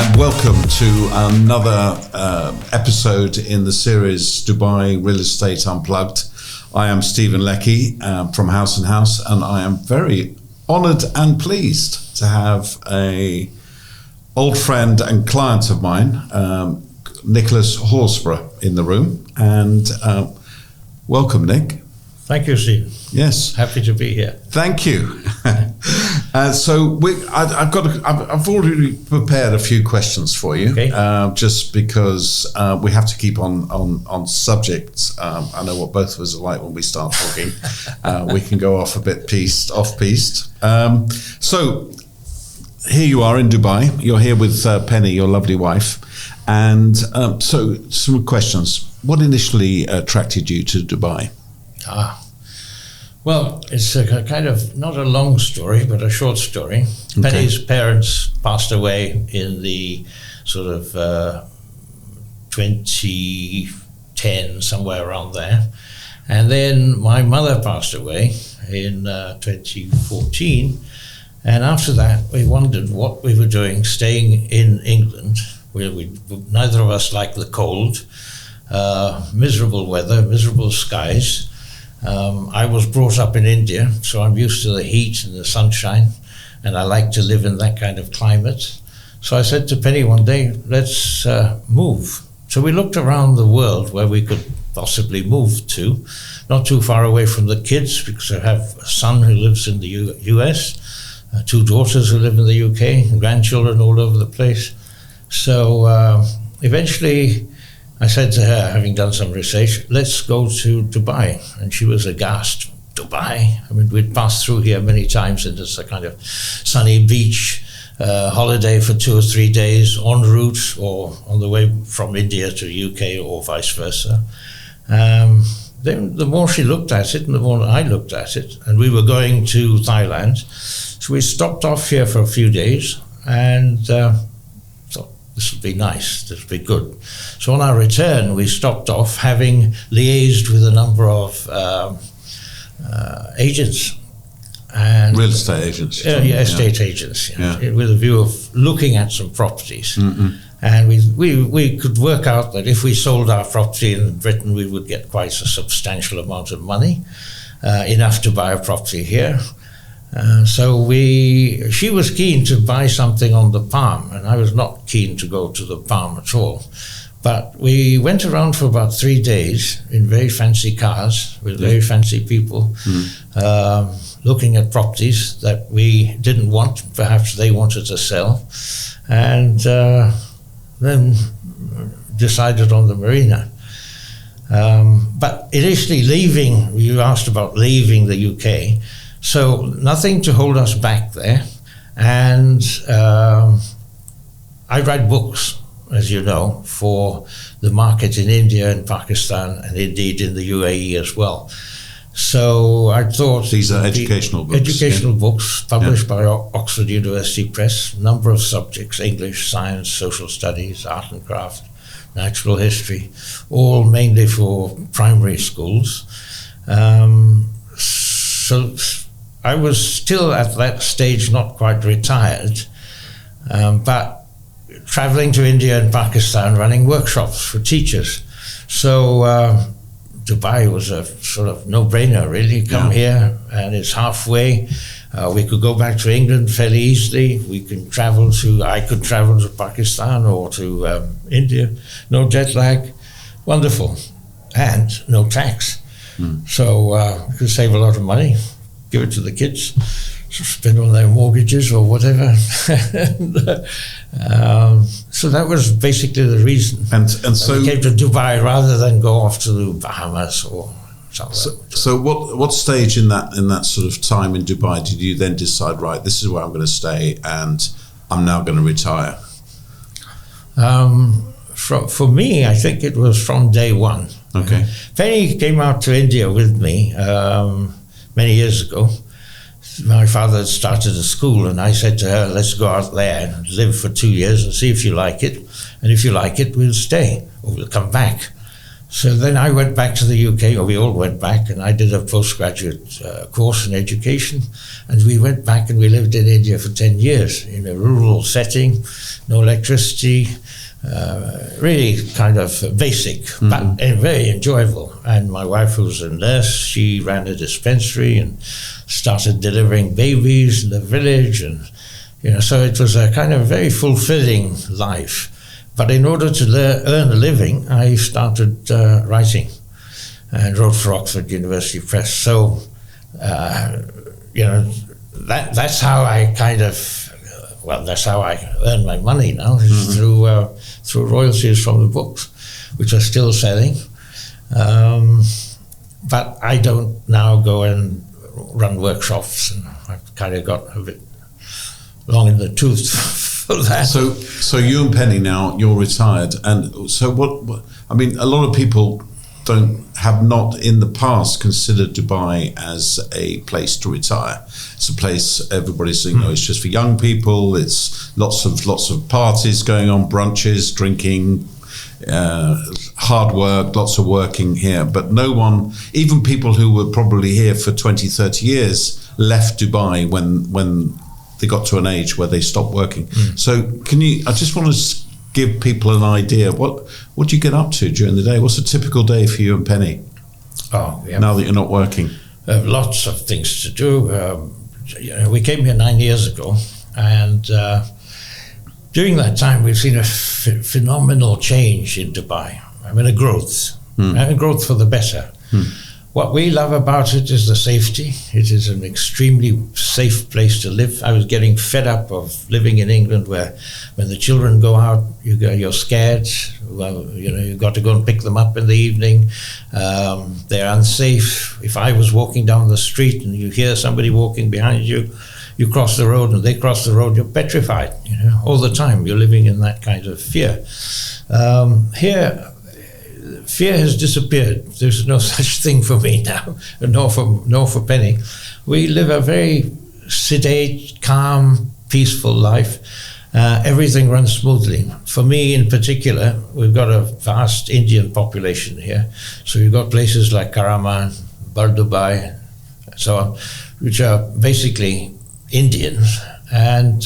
and welcome to another episode in the series Dubai Real Estate Unplugged. I am Steven Leckie from House & House, and I am very honoured and pleased to have a old friend and client of mine, Nicholas Horsburgh, in the room. And welcome, Nick. Thank you, Steve. Yes, happy to be here. Thank you. I've already prepared a few questions for you, okay. Just because we have to keep on subjects. I know what both of us are like when we start talking. We can go off a bit off-piste. So here you are in Dubai. You're here with Penny, your lovely wife. And so some questions. What initially attracted you to Dubai? Well, it's a kind of, not a long story, but a short story. Okay. Penny's parents passed away in the sort of 2010, somewhere around there. And then my mother passed away in 2014. And after that, we wondered what we were doing staying in England, where neither of us liked the cold, miserable weather, miserable skies. I was brought up in India, so I'm used to the heat and the sunshine, and I like to live in that kind of climate. So I said to Penny one day, let's move. So we looked around the world where we could possibly move to, not too far away from the kids, because I have a son who lives in the US, two daughters who live in the UK, and grandchildren all over the place. So eventually I said to her, having done some research, let's go to Dubai. And she was aghast. Dubai? I mean, we'd passed through here many times, and it's a kind of sunny beach holiday for 2 or 3 days en route or on the way from India to UK or vice versa. Then the more she looked at it and the more I looked at it, and we were going to Thailand. So we stopped off here for a few days and thought, this would be nice, this would be good. So on our return, we stopped off, having liaised with a number of agents. And real estate agents. Estate agents, with a view of looking at some properties. Mm-hmm. And we could work out that if we sold our property in Britain, we would get quite a substantial amount of money, enough to buy a property here. So she was keen to buy something on the Palm, and I was not keen to go to the Palm at all. But we went around for about 3 days in very fancy cars with very fancy people, looking at properties that we didn't want, perhaps they wanted to sell, and then decided on the marina. But initially you asked about leaving the UK, so nothing to hold us back there. And I write books, as you know, for the market in India and Pakistan, and indeed in the UAE as well. So I thought... These are educational books. Educational books published by Oxford University Press, a number of subjects: English, science, social studies, art and craft, natural history, all mainly for primary schools. So I was still at that stage not quite retired, but traveling to India and Pakistan, running workshops for teachers. So Dubai was a sort of no-brainer, really. Come here, and it's halfway. We could go back to England fairly easily. I could travel to Pakistan or to India. No jet lag. Wonderful. And no tax. So we could save a lot of money, give it to the kids, spend on their mortgages or whatever. So that was basically the reason. And so we came to Dubai rather than go off to the Bahamas or something. So what stage in that sort of time in Dubai did you then decide, right, this is where I'm going to stay and I'm now going to retire? For me, I think it was from day one. Okay. Penny came out to India with me many years ago. My father had started a school, and I said to her, let's go out there and live for 2 years and see if you like it. And if you like it, we'll stay or we'll come back. So then I went back to the UK, or we all went back, and I did a postgraduate course in education. And we went back and we lived in India for 10 years in a rural setting, no electricity, really kind of basic, but very enjoyable. And my wife, who was a nurse, she ran a dispensary and started delivering babies in the village. And, so it was a kind of very fulfilling life. But in order to earn a living, I started writing and wrote for Oxford University Press. So, that's how I that's how I earn my money now, is through royalties from the books, which are still selling. But I don't now go and run workshops, and I've kind of got a bit long in the tooth for that. So you and Penny now, you're retired, and so what I mean, a lot of people have not in the past considered Dubai as a place to retire. It's a place everybody's saying, it's just for young people. It's lots of parties going on, brunches, drinking, hard work, lots of working here. But no one, even people who were probably here for 20, 30 years, left Dubai when they got to an age where they stopped working. So I just want to give people an idea. What do you get up to during the day? What's a typical day for you and Penny? Oh, yeah. Now that you're not working, lots of things to do. We came here 9 years ago, and during that time, we've seen a phenomenal change in Dubai. I mean, a growth for the better. What we love about it is the safety. It is an extremely safe place to live. I was getting fed up of living in England, where when the children go out, you're scared. Well, you've got to go and pick them up in the evening. They're unsafe. If I was walking down the street and you hear somebody walking behind you, you cross the road and they cross the road, you're petrified. All the time you're living in that kind of fear. Here, fear has disappeared. There's no such thing for me now, nor for Penny. We live a very sedate, calm, peaceful life. Everything runs smoothly. For me in particular, we've got a vast Indian population here. So you've got places like Karaman, Dubai, and so on, which are basically Indians. And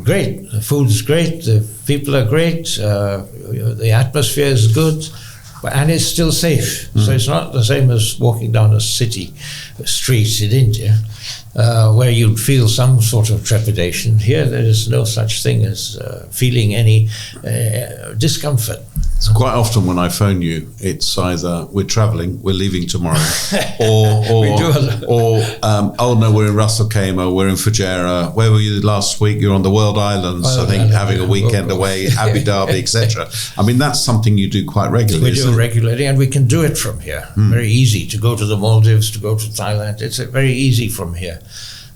great. The food's great. The people are great. The atmosphere is good, and it's still safe. So it's not the same as walking down a city street in India, where you'd feel some sort of trepidation. Here, there is no such thing as feeling any discomfort. So quite often when I phone you, it's either we're travelling, we're leaving tomorrow, or oh no, we're in Ras Al Khaimah, we're in Fujairah. Where were you last week? You're on the World Islands, I think, having a weekend away, Abu Dhabi, etc. I mean, that's something you do quite regularly. We do it regularly, and we can do it from here. Very easy to go to the Maldives, to go to Thailand. It's very easy from here.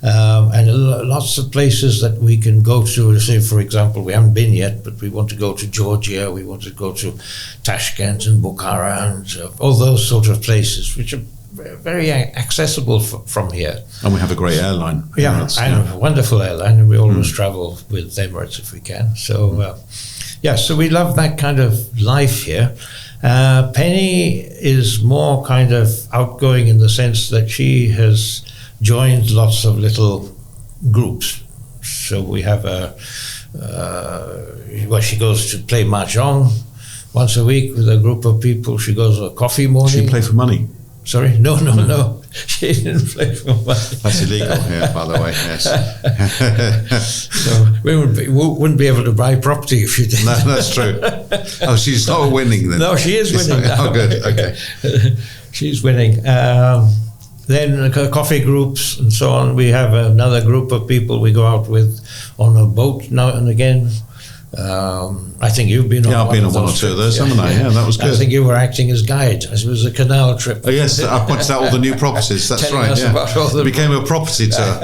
And lots of places that we can go to. Say, for example, we haven't been yet, but we want to go to Georgia, we want to go to Tashkent and Bukhara and all those sort of places, which are very accessible from here. And we have a great airline. Yeah, and a wonderful airline, and we always travel with Emirates if we can. So, so we love that kind of life here. Penny is more kind of outgoing in the sense that she has joined lots of little groups. So we have she goes to play mahjong once a week with a group of people. She goes to a coffee morning. She play for money? Sorry? No. She didn't play for money. That's illegal here, by the way, yes. So we wouldn't be able to buy property if she did. No, that's true. Oh, she's not winning then. No, she is winning now. Oh, good, okay. She's winning. Then coffee groups and so on. We have another group of people we go out with on a boat now and again. I think you've been on I've been on one or two of those, haven't I? Yeah, that was good. I think you were acting as guide. It was a canal trip. Oh, yes, I pointed out all the new properties. That's right. Us about all the became a property tour.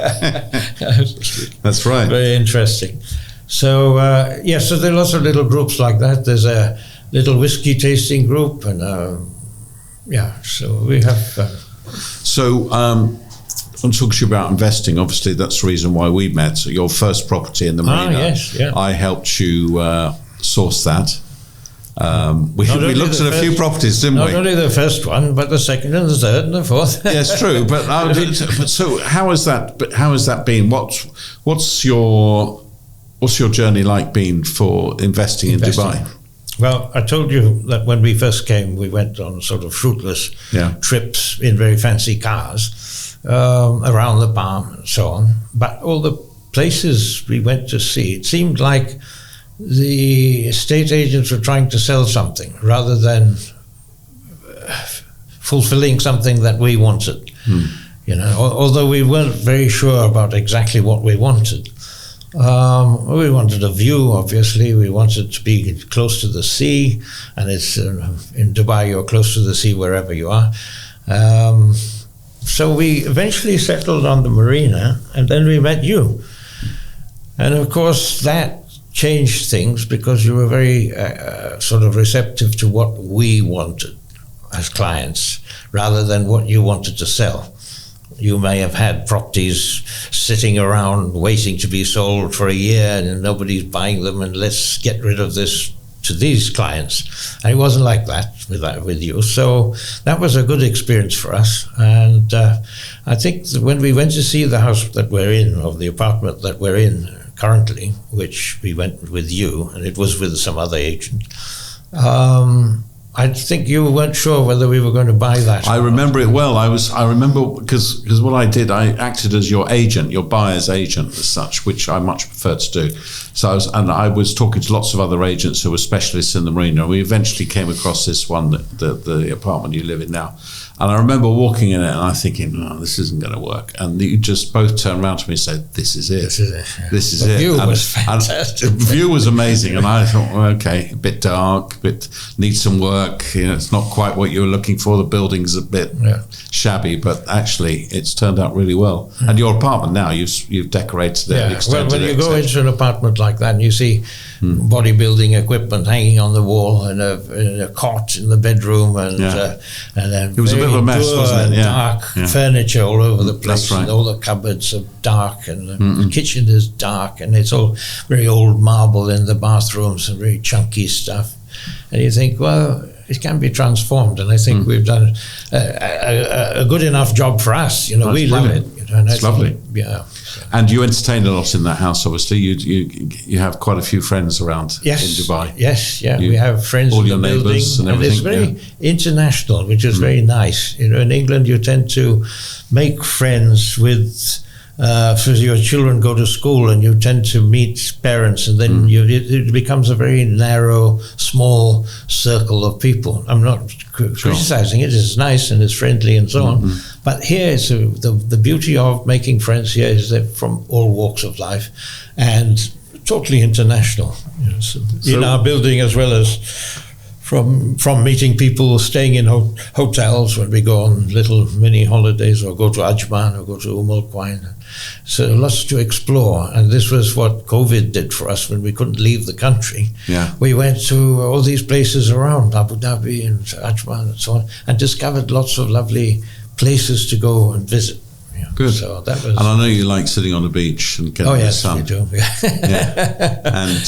That's right. Very interesting. So, so there are lots of little groups like that. There's a little whiskey tasting group, and so we have... So, I want to talk to you about investing. Obviously, that's the reason why we met. Your first property in the marina. Yes, yeah. I helped you source that. We looked at a few properties, didn't we? Not only the first one, but the second and the third and the fourth. Yes, true. But so how has that been? What's your journey like been for investing in Dubai? Well, I told you that when we first came, we went on sort of fruitless trips in very fancy cars around the Palm and so on. But all the places we went to see, it seemed like the estate agents were trying to sell something rather than fulfilling something that we wanted. You know, although we weren't very sure about exactly what we wanted. We wanted a view, obviously. We wanted to be close to the sea, and it's in Dubai, you're close to the sea wherever you are. So we eventually settled on the marina, and then we met you. And of course, that changed things because you were very sort of receptive to what we wanted as clients, rather than what you wanted to sell. You may have had properties sitting around waiting to be sold for a year and nobody's buying them, and let's get rid of this to these clients. And it wasn't like that with you. So that was a good experience for us. And I think that when we went to see the house that we're in, or the apartment that we're in currently, which we went with you, and it was with some other agent, I think you weren't sure whether we were going to buy that. I remember it well. I remember because what I did, I acted as your agent, your buyer's agent as such, which I much prefer to do. So I was talking to lots of other agents who were specialists in the marina. We eventually came across this one, the apartment you live in now. And I remember walking in it and I'm thinking, no, this isn't going to work. And you just both turned around to me and said, this is it. This is it. Yeah. This is the it. View was fantastic. The view was amazing. And I thought, well, okay, a bit dark, needs some work. You know, it's not quite what you were looking for. The building's a bit shabby, but actually it's turned out really well. And your apartment now, you've decorated it, extended well, when you it, go into an apartment like that and you see bodybuilding equipment hanging on the wall and a cot in the bedroom and then it was a bit of a mess, wasn't it? Dark furniture all over the place. That's right. And all the cupboards are dark and the kitchen is dark and it's all very old marble in the bathrooms and very chunky stuff. And you think, well, it can be transformed, and I think we've done a good enough job for us. You know, we love it. You know, and it's lovely. Yeah. And you entertain a lot in that house, obviously. You have quite a few friends around in Dubai. Yes, we have friends all in your the neighbours building, and everything. And it's very international, which is very nice. You know, in England, you tend to make friends with. So your children go to school and you tend to meet parents, and then it becomes a very narrow, small circle of people. I'm not criticizing it. It's nice and it's friendly and so on. But here, it's the beauty of making friends here is they're from all walks of life and totally international. You know, so in our building, as well as from meeting people, staying in hotels when we go on little mini holidays or go to Ajman or go to Al Quwain. So lots to explore, and this was what COVID did for us when we couldn't leave the country. Yeah. We went to all these places around Abu Dhabi and Ajman and so on, and discovered lots of lovely places to go and visit. Yeah. Good. So that was. And I know you like sitting on the beach and getting the sun. We do. And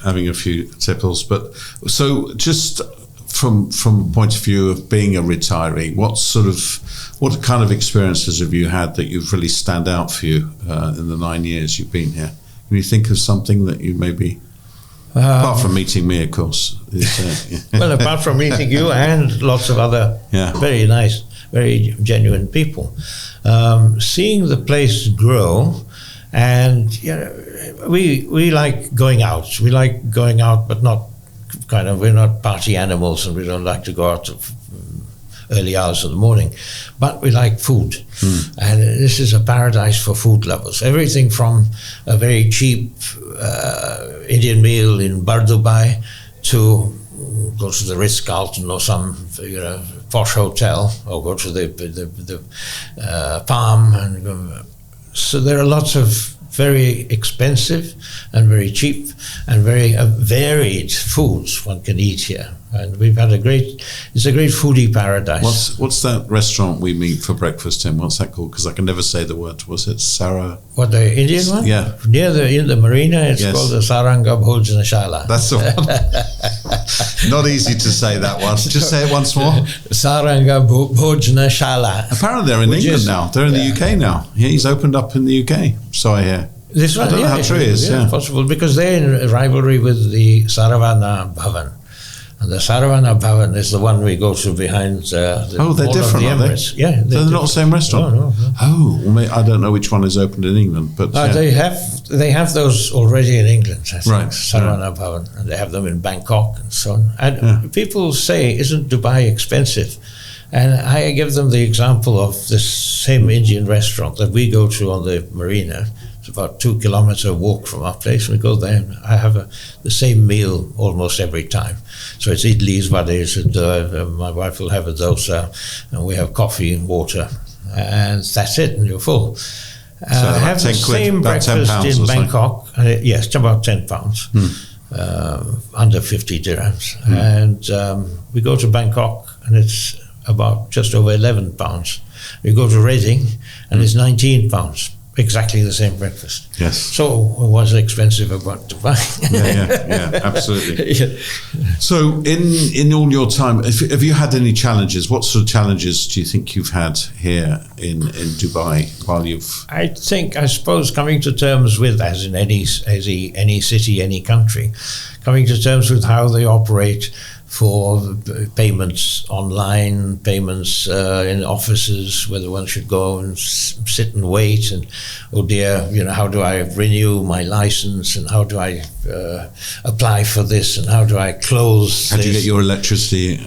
having a few tipples. But so just from the point of view of being a retiree, what kind of experiences have you had that you've really stand out for you in the 9 years you've been here? Can you think of something that you maybe, apart from meeting me, of course? Well, apart from meeting you and lots of other very nice, very genuine people, seeing the place grow, and we like going out. We like going out, but not we're not party animals, and we don't like to go out early hours of the morning, but we like food. And this is a paradise for food lovers. Everything from a very cheap Indian meal in Dubai to go to the Ritz-Carlton or some posh hotel, or go to the Palm. And so there are lots of very expensive and very cheap and very varied foods one can eat here. And we've had it's a great foodie paradise. What's that restaurant we meet for breakfast in? What's that called? Because I can never say the word. Was it Sarah? What, the Indian one? Yeah. Near the marina, it's called the Saranga Bhojanashala. That's the one. Not easy to say that one. Just say it once more. Saranga Bhojanashala. Apparently they're in England now. They're in the UK now. Yeah, he's opened up in the UK. So I hear. This one, I don't know how true it is. Yeah, possible, because they're in rivalry with the Saravana Bhavan. And the Saravana Bhavan is the one we go to behind they're different, the aren't they? Yeah, they're not the same restaurant? No. Oh, well, I don't know which one is opened in England, but... They have those already in England, I think, right. Saravana Bhavan, and they have them in Bangkok and so on. And people say, isn't Dubai expensive? And I give them the example of this same Indian restaurant that we go to on the marina. It's about 2 kilometer walk from our place. We go there and I have the same meal almost every time. So it's idlis, vadis, and my wife will have a dosa, and we have coffee and water, and that's it, and you're full. I have the same breakfast in Bangkok. Yes, it's about £10, under 50 dirhams. And we go to Bangkok, and it's about just over £11. We go to Reading, and it's £19. Exactly the same breakfast. Yes. So it was expensive about Dubai. yeah, absolutely. So in all your time, have you had any challenges? What sort of challenges do you think you've had here in Dubai while you've... I suppose coming to terms with, as in any city, any country, coming to terms with how they operate for payments online, payments in offices, whether one should go and sit and wait, and oh dear, how do I renew my license, and how do I apply for this, and how do I close How do you get your electricity?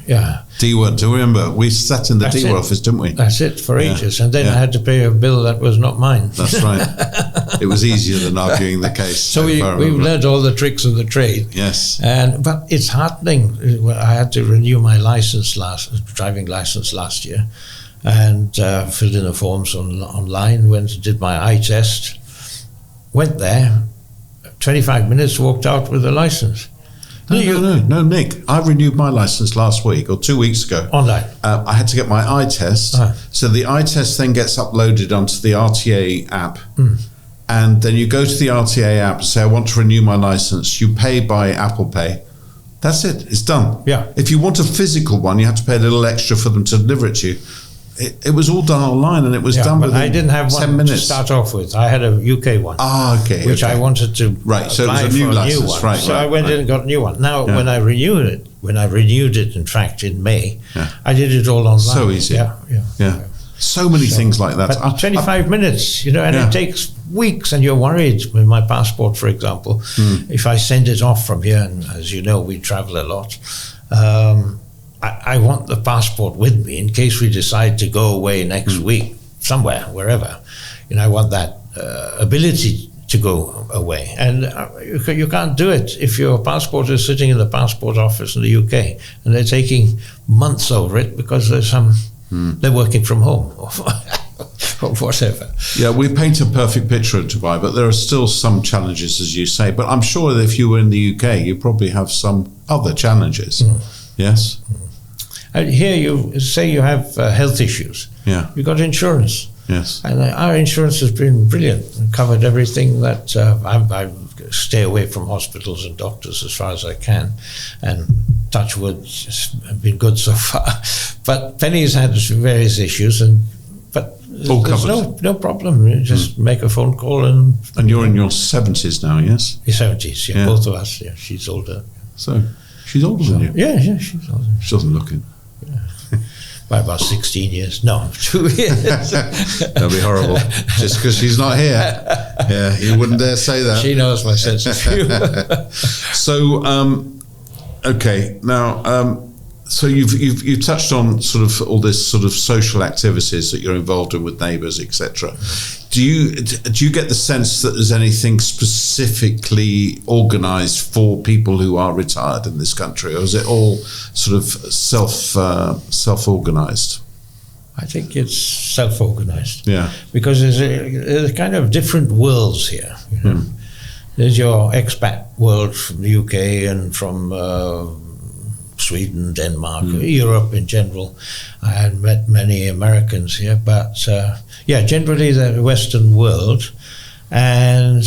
Yeah. DWA, do you remember? We sat in the DWA office, didn't we? That's it, for ages. And then I had to pay a bill that was not mine. That's right. It was easier than arguing the case. So we've learned all the tricks of the trade. Yes. But it's heartening. I had to renew my driving license last year, and filled in the forms online, went and did my eye test, went there, 25 minutes, walked out with a license. No, Nick. I renewed my license last week or 2 weeks ago. Online. I had to get my eye test. So the eye test then gets uploaded onto the RTA app. And then you go to the RTA app and say, I want to renew my license. You pay by Apple Pay. That's it. It's done. Yeah. If you want a physical one, you have to pay a little extra for them to deliver it to you. It was all done online, and it was done within 10 minutes. I didn't have one to start off with. I had a UK one. Okay. Which I wanted to apply so it was a new license, one. So I went in and got a new one. Now, when I renewed it, in fact, in May, I did it all online. So easy. Yeah. So many things like that. But 25 minutes, and it takes weeks, and you're worried with my passport, for example. If I send it off from here, and as you know, we travel a lot, I want the passport with me in case we decide to go away next week, somewhere, wherever. I want that ability to go away. And you can't do it if your passport is sitting in the passport office in the UK, and they're taking months over it because there's they're working from home or whatever. Yeah, we paint a perfect picture of Dubai, but there are still some challenges, as you say. But I'm sure that if you were in the UK, you probably have some other challenges. Yes? Here you say you have health issues. Yeah. You got insurance. Yes. And our insurance has been brilliant. It covered everything that I stay away from hospitals and doctors as far as I can. And touch wood, it's been good so far. But Penny's had various issues, but there's no problem. You just make a phone call and you're in your 70s now, yes? Your 70s, yeah. Both of us. Yeah, she's older. So she's older than you? Yeah, she's older. She doesn't look it. By about 16 years. No, 2 years. That'd be horrible. Just because she's not here. Yeah, you wouldn't dare say that. She knows my sense of humor. So, okay, now, so you've touched on sort of all this sort of social activities that you're involved in with neighbours, etc. Do you get the sense that there's anything specifically organised for people who are retired in this country, or is it all sort of self-organised? I think it's self-organized. Yeah. Because there's a kind of different worlds here. You know? There's your expat world from the UK and from Sweden, Denmark, Europe in general. I had met many Americans here, but generally the Western world. And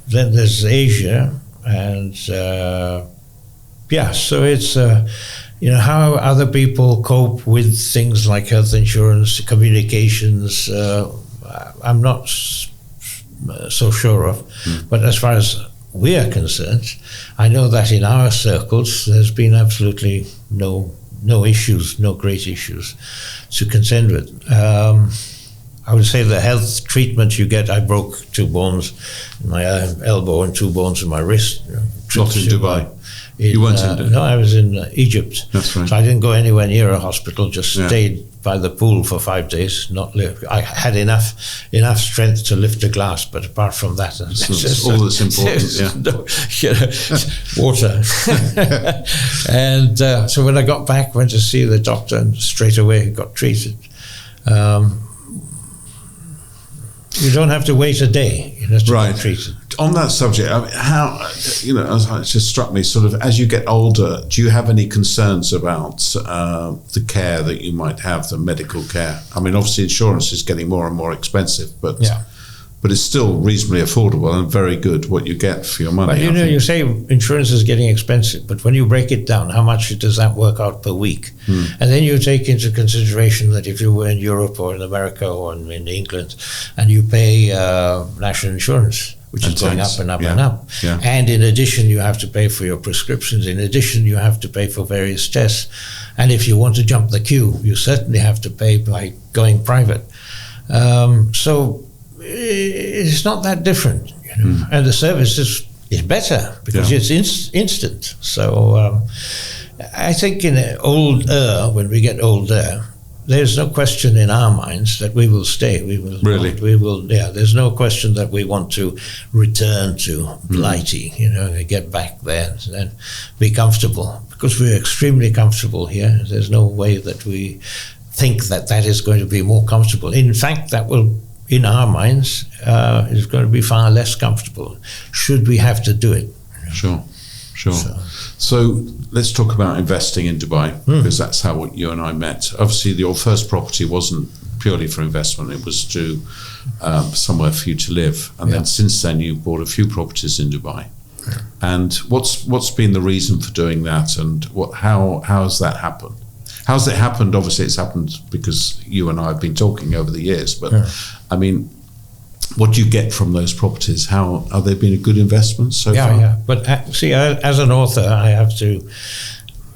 then there's Asia, and so it's how other people cope with things like health insurance, communications. I'm not so sure of, but as far as we are concerned, I know that in our circles there's been absolutely no issues, no great issues to contend with. I would say the health treatment you get, I broke 2 bones in my elbow and 2 bones in my wrist. Not in Dubai. You weren't in Dubai? No, I was in Egypt. That's right. So I didn't go anywhere near a hospital, just stayed by the pool for 5 days. I had enough strength to lift a glass, but apart from that, that's all that's important. Water. And so when I got back, went to see the doctor, and straight away got treated. You don't have to wait a day, to get treated. On that subject, I mean, how it just struck me. Sort of as you get older, do you have any concerns about the care that you might have, the medical care? I mean, obviously, insurance is getting more and more expensive, but it's still reasonably affordable and very good what you get for your money. But you say insurance is getting expensive, but when you break it down, how much does that work out per week? And then you take into consideration that if you were in Europe or in America or in England, and you pay national insurance, which is going up and up and up. Yeah. And in addition, you have to pay for your prescriptions. In addition, you have to pay for various tests. And if you want to jump the queue, you certainly have to pay by going private. So it's not that different. And the service is better because it's instant. So I think when we get older, there's no question in our minds that we will stay. We will. Really? We will. Yeah. There's no question that we want to return to Blighty. Get back there and be comfortable, because we're extremely comfortable here. There's no way that we think that is going to be more comfortable. In fact, that will, in our minds, is going to be far less comfortable. Should we have to do it? Sure. So let's talk about investing in Dubai, because that's how you and I met. Obviously, your first property wasn't purely for investment; it was to somewhere for you to live. And then since then, you bought a few properties in Dubai. And what's been the reason for doing that? And how has that happened? How's it happened? Obviously, it's happened because you and I have been talking over the years. But I mean, what do you get from those properties? How are they been a good investment so far? Yeah. But see, as an author, I have to.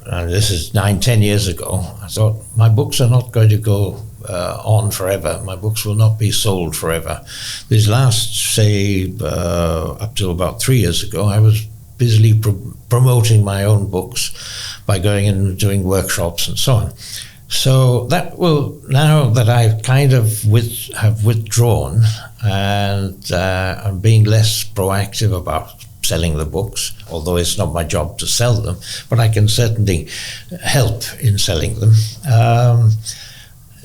This is 9-10 years ago. I thought my books are not going to go on forever. My books will not be sold forever. These last, say, up to about 3 years ago, I was busily promoting my own books by going and doing workshops and so on. So that will, now that I've kind of have withdrawn and I'm being less proactive about selling the books, although it's not my job to sell them, but I can certainly help in selling them.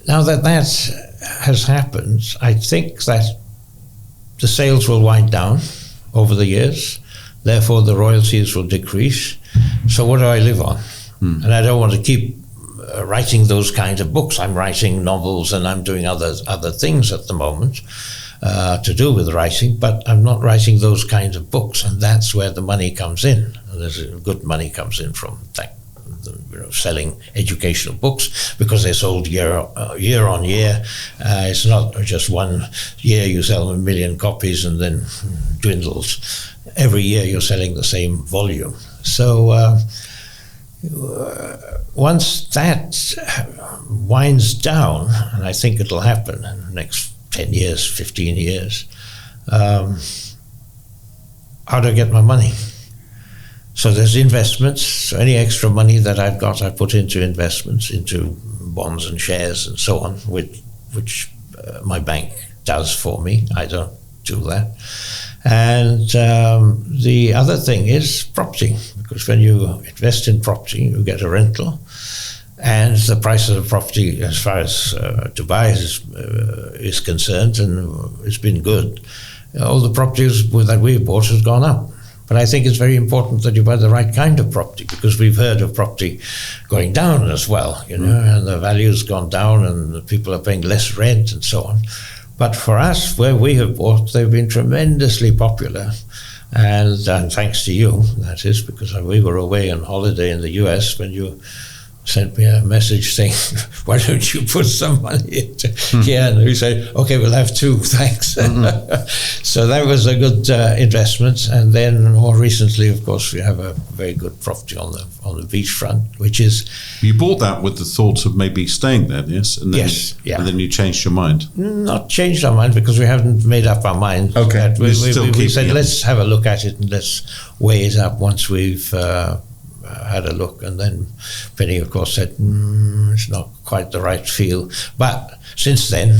Now that has happened, I think that the sales will wind down over the years, therefore the royalties will decrease. So what do I live on? And I don't want to keep writing those kinds of books. I'm writing novels and I'm doing other things at the moment to do with writing, but I'm not writing those kinds of books, and that's where the money comes in. And there's good money comes in from that, selling educational books, because they're sold year on year. It's not just 1 year you sell 1 million copies and then dwindles. Every year you're selling the same volume. So once that winds down, and I think it'll happen in the next 10 years, 15 years, how do I get my money? So there's investments. So any extra money that I've got, I put into investments, into bonds and shares and so on, which my bank does for me. I don't do that. And the other thing is property, because when you invest in property, you get a rental. And the price of the property, as far as Dubai is concerned, and it's been good. All the properties that we bought has gone up. But I think it's very important that you buy the right kind of property, because we've heard of property going down as well, you know, and the value's gone down and the people are paying less rent and so on. But for us, where we have bought, they've been tremendously popular. And thanks to you, that is, because we were away on holiday in the US when you sent me a message saying, why don't you put some money into here? And we said, okay, we'll have 2, thanks. So that was a good investment. And then more recently, of course, we have a very good property on the beachfront, which is... You bought that with the thought of maybe staying there, yes? And then, yes, yeah. And then you changed your mind? Not changed our mind, because we haven't made up our mind. Okay. We said, let's have a look at it and let's weigh it up once we've... had a look, and then Penny, of course, said it's not quite the right feel. But since then,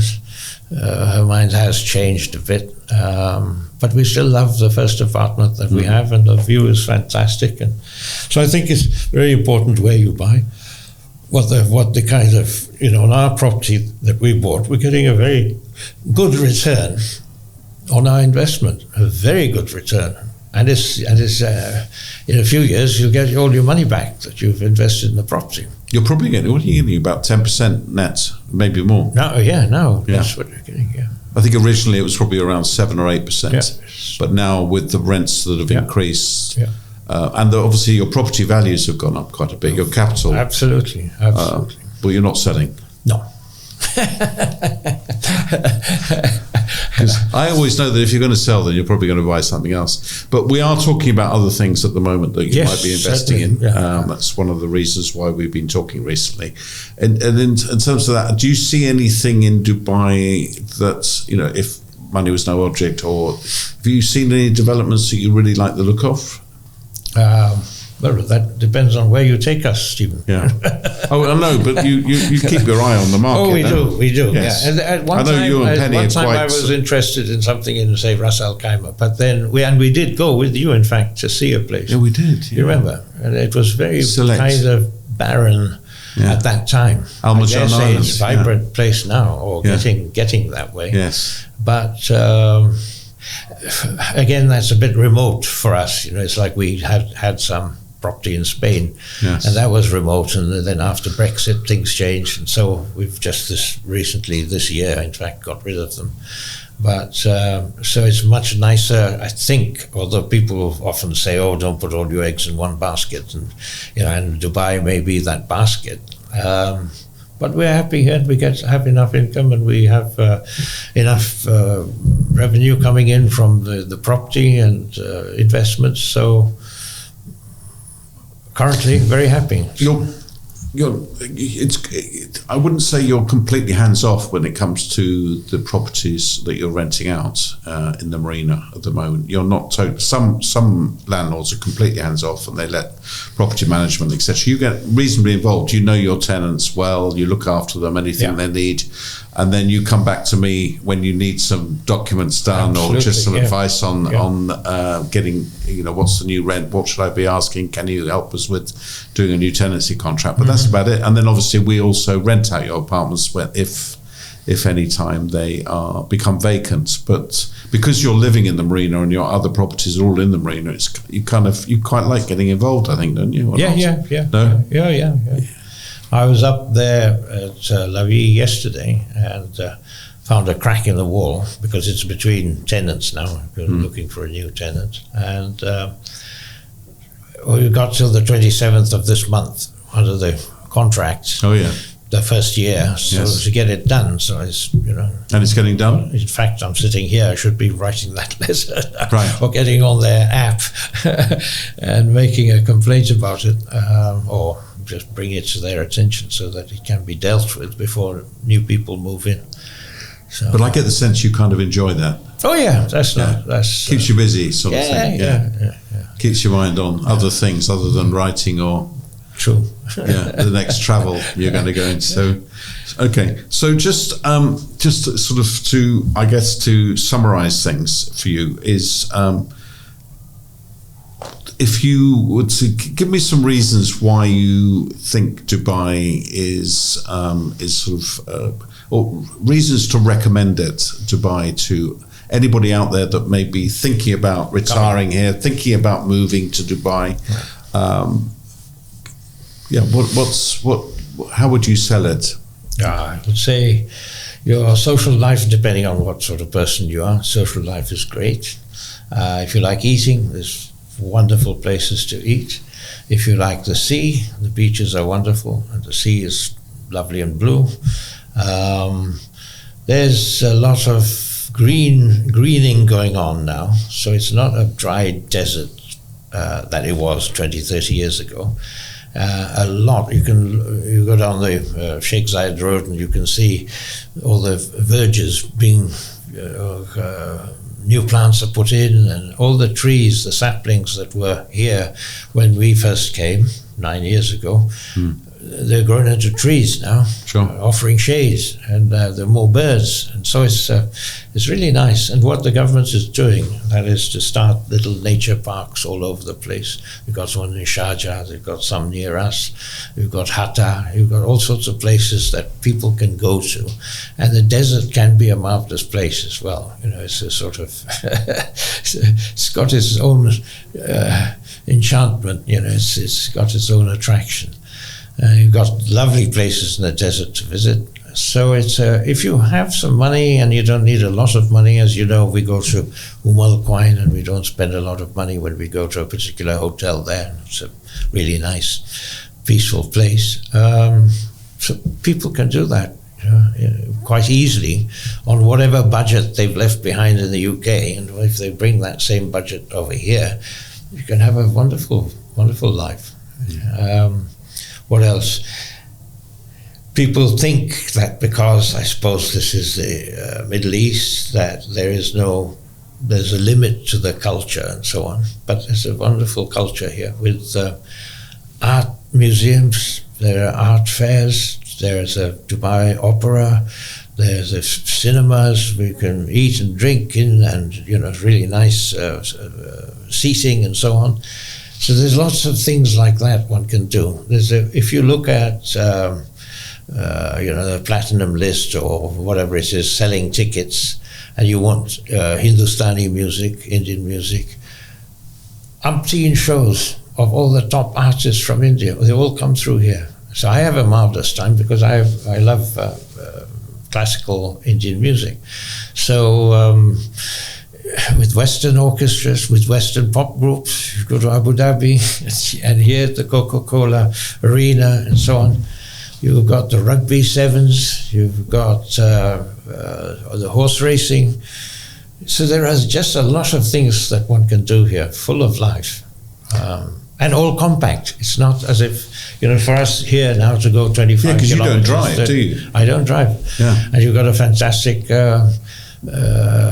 her mind has changed a bit. But we still love the first apartment that we have, and the view is fantastic. And so I think it's very important where you buy, what the kind of, you know, on our property that we bought, we're getting a very good return on our investment, a very good return. And it's in a few years you'll get all your money back that you've invested in the property. You're probably getting, what are you getting, about 10% net, maybe more? No, that's what you're getting, yeah. I think originally it was probably around 7 or 8%, yeah. But now with the rents that have increased, yeah. And obviously your property values have gone up quite a bit, your capital. Absolutely. But you're not selling? No. I always know that if you're going to sell, then you're probably going to buy something else. But we are talking about other things at the moment that you might be investing in. Yeah. That's one of the reasons why we've been talking recently. And in terms of that, do you see anything in Dubai that, you know, if money was no object, or have you seen any developments that you really like the look of? Well, that depends on where you take us, Stephen. Yeah. Oh, I know, but you keep your eye on the market. Oh, we do. Yes. Yeah. And at one I know time, you and Penny I was interested in something in, say, Ras Al Khaimah, but then we did go with you, in fact, to see a place. Yeah, we did. Yeah. You remember? And it was very Select. Kind of barren at that time. Al I dare Marjan say Island, it's a vibrant place now, or getting that way. Yes. But again, that's a bit remote for us. You know, it's like we had some property in Spain, and that was remote, and then after Brexit things changed, and so we've just this year in fact got rid of them. But so it's much nicer, I think, although people often say, oh, don't put all your eggs in one basket, and you know, and Dubai may be that basket, but we're happy here, and we have enough income, and we have enough revenue coming in from the property and investments, so currently, very happy. I wouldn't say you're completely hands off when it comes to the properties that you're renting out in the marina at the moment. You're not some landlords are completely hands off and they let property management, etc. You get reasonably involved. You know your tenants well. You look after them, anything they need, and then you come back to me when you need some documents done. Absolutely, or just some advice on getting, you know, what's the new rent? What should I be asking? Can you help us with doing a new tenancy contract? But that's about it. And then obviously we also rent out your apartments when, if any time they become vacant. But because you're living in the marina and your other properties are all in the marina, you quite like getting involved, I think, don't you? Yeah. No? Yeah. I was up there at La Vie yesterday and found a crack in the wall because it's between tenants now. We're looking for a new tenant. And we got till the 27th of this month under the contract. Oh, yeah. The first year, so to get it done. So it's, you know. And it's getting done? In fact, I'm sitting here. I should be writing that letter. Right. Or getting on their app and making a complaint about it, or just bring it to their attention so that it can be dealt with before new people move in. So, but I get the sense you kind of enjoy that. Oh yeah, that's keeps you busy, sort of thing. Yeah. Keeps your mind on other things other than writing or true. The next travel you're going to go into. So, okay. So just sort of to summarize things for you is if you would to give me some reasons why you think Dubai is sort of, or reasons to recommend it, Dubai, to anybody out there that may be thinking about retiring here, thinking about moving to Dubai. How would you sell it? I would say your social life, depending on what sort of person you are, social life is great. If you like eating, there's wonderful places to eat. If you like the sea, the beaches are wonderful, and the sea is lovely and blue. There's a lot of greening going on now, so it's not a dry desert that it was 20, 30 years ago. A lot. You go down the Sheikh Zayed Road and you can see all the verges being new plants are put in, and all the trees, the saplings that were here when we first came 9 years ago, they're grown into trees now, offering shades, and there are more birds, and so it's really nice. And what the government is doing, that is to start little nature parks all over the place. We've got one in Sharjah, they've got some near us, we've got Hatta, you've got all sorts of places that people can go to, and the desert can be a marvelous place as well. You know, it's a sort of it's got its own enchantment. You know, it's got its own attraction. You've got lovely places in the desert to visit. So it's if you have some money, and you don't need a lot of money, as you know, we go to Al Quain and we don't spend a lot of money when we go to a particular hotel there. It's a really nice, peaceful place. So people can do that quite easily on whatever budget they've left behind in the UK. And if they bring that same budget over here, you can have a wonderful, wonderful life. What else? People think that because, I suppose this is the Middle East, that there's a limit to the culture and so on. But there's a wonderful culture here with art museums, there are art fairs, there's a Dubai opera, there's a cinemas we can eat and drink in, and really nice seating and so on. So there's lots of things like that one can do. If you look at the platinum list or whatever it is, selling tickets, and you want Hindustani music, Indian music, umpteen shows of all the top artists from India, they all come through here. So I have a marvelous time because I love classical Indian music. So with Western orchestras, with Western pop groups, you go to Abu Dhabi and here at the Coca-Cola Arena and so on. You've got the rugby sevens, you've got the horse racing. So there is just a lot of things that one can do here, full of life. And all compact. It's not as if, for us here now to go 25 kilometers. Because you don't drive, do you? I don't drive. Yeah. And you've got a fantastic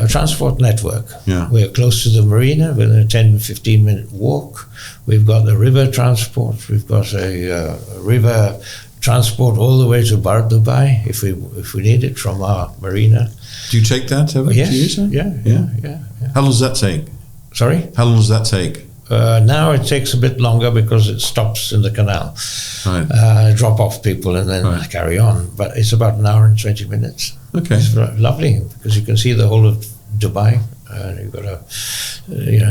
transport network. Yeah. We're close to the marina, within a 10-15 minute walk. We've got the river transport. We've got a river transport all the way to Bar Dubai if we need it from our marina. Do you take that over? Yes. Yeah. How long does that take? Sorry? How long does that take? Now it takes a bit longer because it stops in the canal. Right. Drop off people and then carry on. But it's about an hour and 20 minutes. Okay. It's lovely because you can see the whole of Dubai. You've got a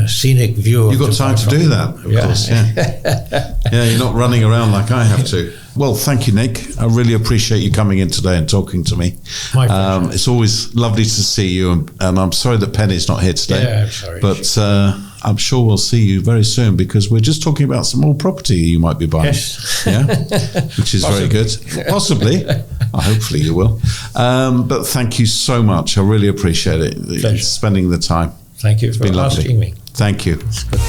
scenic view. You've got time to do that, of course. Yeah. Yeah, you're not running around like I have to. Well, thank you, Nick. I really appreciate you coming in today and talking to me. My pleasure. It's always lovely to see you, and I'm sorry that Penny's not here today. Yeah, I'm sorry. But I'm sure we'll see you very soon because we're just talking about some more property you might be buying. Yes. Yeah, which is very good. Possibly. Hopefully you will. But thank you so much. I really appreciate it. Pleasure. Spending the time. Thank you for asking me. Thank you. It's good.